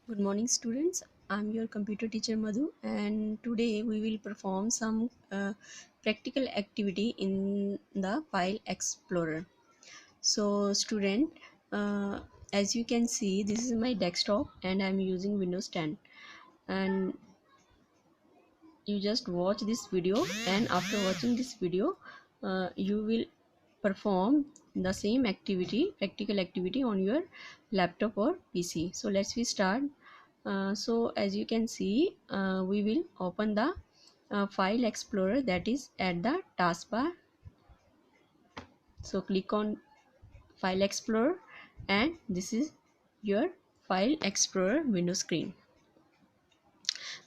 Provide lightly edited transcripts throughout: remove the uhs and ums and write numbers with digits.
Good morning, students. I'm your computer teacher Madhu, and today we will perform some practical activity in the File Explorer. So, student, uh, as you can see, this is my desktop, and I'm using Windows 10. And you just watch this video, and after watching this video, you will perform the same activity, practical activity, on your laptop or PC. So, let's we start. So as you can see, we will open the file explorer that is at the taskbar. So click on file explorer, and this is your file explorer window screen.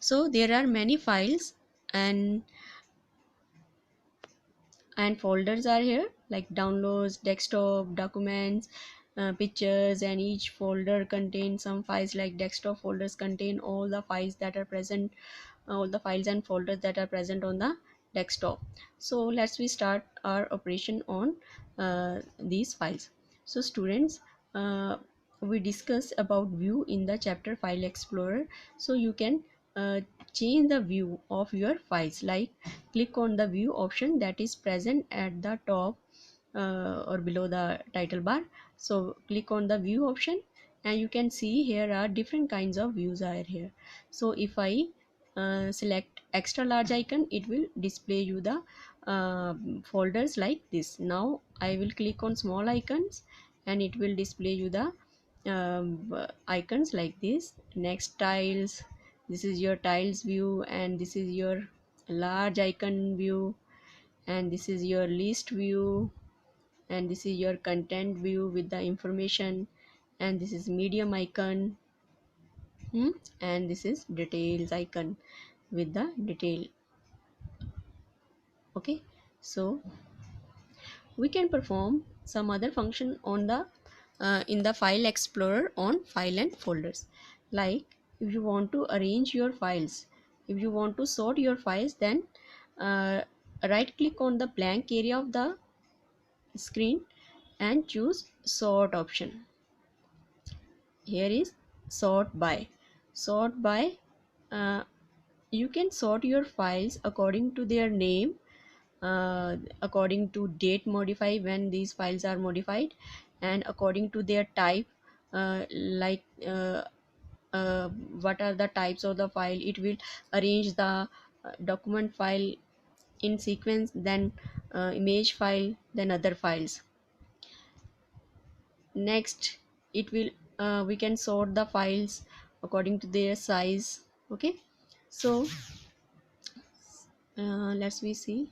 So there are many files and folders are here, like downloads, desktop, documents, pictures, and each folder contains some files. Like desktop folders contain all the files that are present, all the files and folders that are present on the desktop. So let's we start our operation on these files. So students, we discussed about view in the chapter File Explorer. So you can uh, change the view of your files, like click on the view option that is present at the top or below the title bar. So click on the view option, and you can see here are different kinds of views are here. So if I select extra large icon, it will display you the folders like this. Now I will click on small icons, and it will display you the icons like this. Next, tiles. This is your tiles view, and this is your large icon view, and this is your list view, and this is your content view with the information, and this is medium icon, and this is details icon with the detail. Okay, so we can perform some other function on the in the file explorer on file and folders. Like if you want to arrange your files, if you want to sort your files, then uh, right click on the blank area of the screen and choose sort option. Here is sort by. Sort by, uh, you can sort your files according to their name, according to date modify when these files are modified, and according to their type, like what are the types of the file. It will arrange the document file in sequence, then image file, then other files. Next, it will we can sort the files according to their size. Okay, so let's we see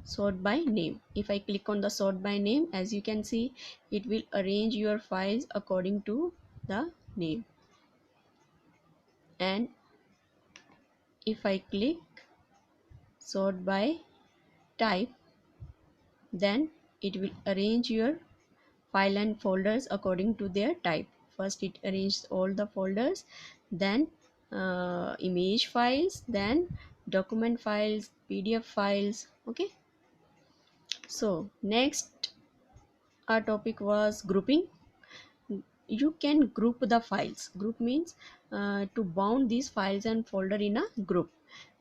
sort by name. If I click on the sort by name, as you can see, it will arrange your files according to the name. And if I click sort by type, then it will arrange your file and folders according to their type. First it arranges all the folders, then image files, then document files, PDF files. Okay, so next our topic was grouping. You can group the files. Group means to bound these files and folder in a group.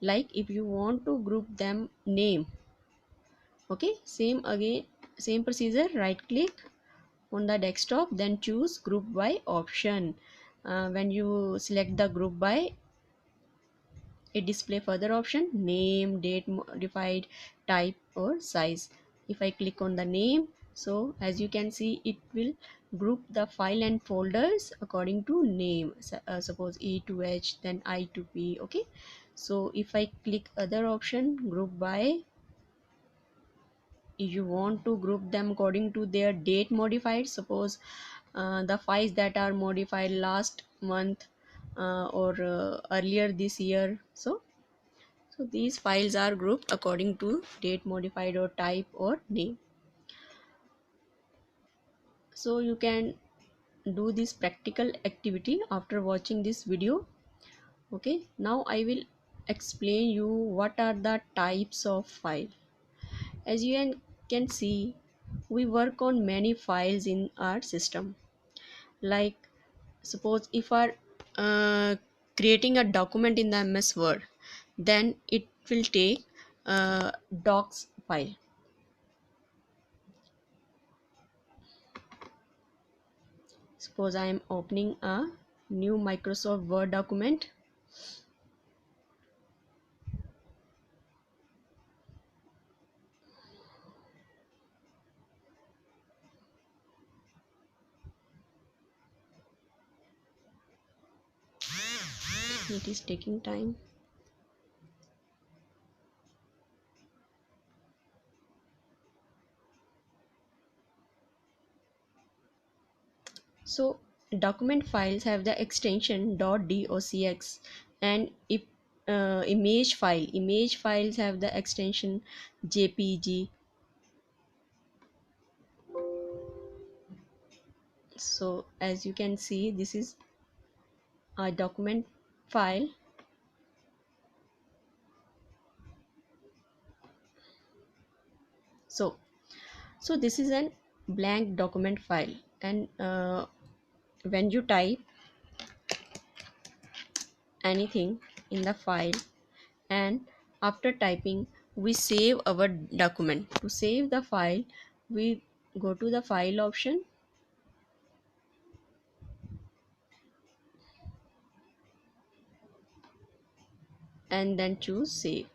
Like if you want to group them name, okay, same again, same procedure. Right click on the desktop, then choose group by option. When you select the group by, it display further option: name, date modified, type, or size. If I click on the name, so as you can see, it will group the file and folders according to name. Suppose E to H, then I to P. Okay, so if I click other option, group by, you want to group them according to their date modified. Suppose the files that are modified last month or earlier this year. So these files are grouped according to date modified or type or name. So you can do this practical activity after watching this video. Okay, now I will explain you what are the types of file. As you can see, we work on many files in our system. Like suppose if are creating a document in the MS Word, then it will take docs file. Suppose I am opening a new Microsoft Word document. It is taking time. So document files have the extension .docx, and if image files have the extension jpg. So as you can see, this is a document file. So this is an blank document file, and when you type anything in the file, and after typing we save our document. To save the file, we go to the file option and then choose save.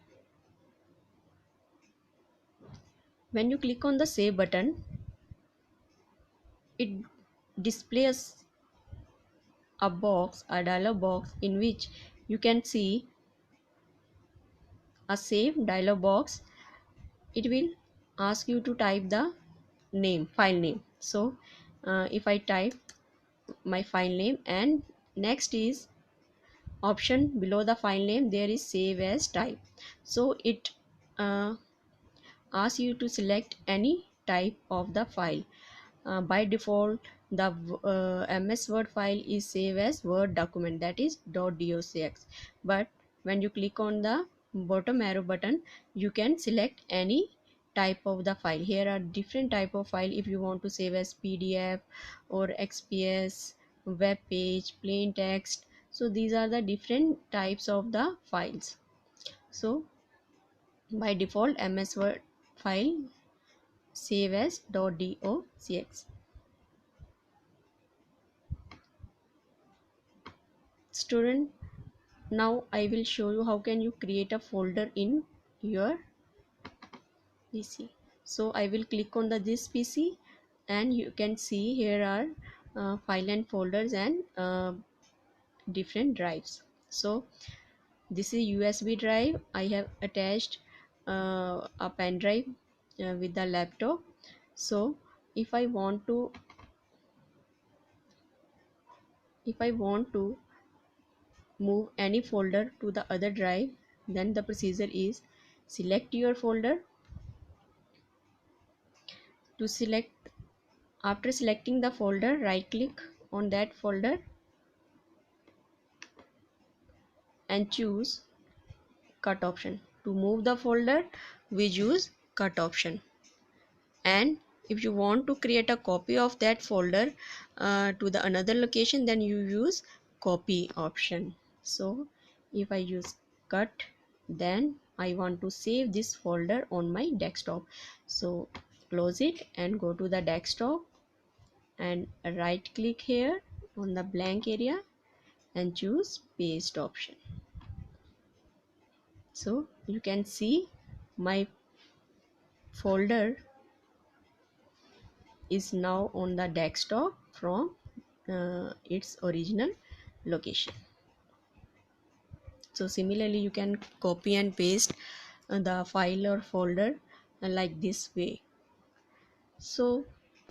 When you click on the save button, it displays a dialog box in which you can see a save dialog box. It will ask you to type the file name. So if I type my file name, and next is option below the file name, there is save as type. So it uh, asks you to select any type of the file. By default, the MS Word file is saved as Word document, that is .docx. But when you click on the bottom arrow button, you can select any type of the file. Here are different type of file. If you want to save as PDF or XPS, web page, plain text, so these are the different types of the files. So by default, MS Word file save as .docx. Student, now I will show you how can you create a folder in your PC. So I will click on this PC, and you can see here are file and folders and different drives. So this is USB drive. I have attached a pen drive with the laptop. So if I want to move any folder to the other drive, then the procedure is select your folder. To select, after selecting the folder, right click on that folder and choose cut option. To move the folder, we choose cut option. And if you want to create a copy of that folder to the another location, then you use copy option. So if I use cut, then I want to save this folder on my desktop. So close it and go to the desktop and right click here on the blank area and choose paste option. So you can see my folder is now on the desktop from its original location. So similarly, you can copy and paste the file or folder like this way. So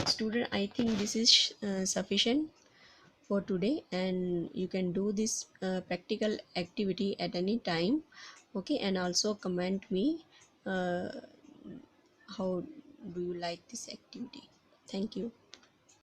student, I think this is sufficient for today, and you can do this practical activity at any time. Okay, and also comment me uh, how do you like this activity. Thank you.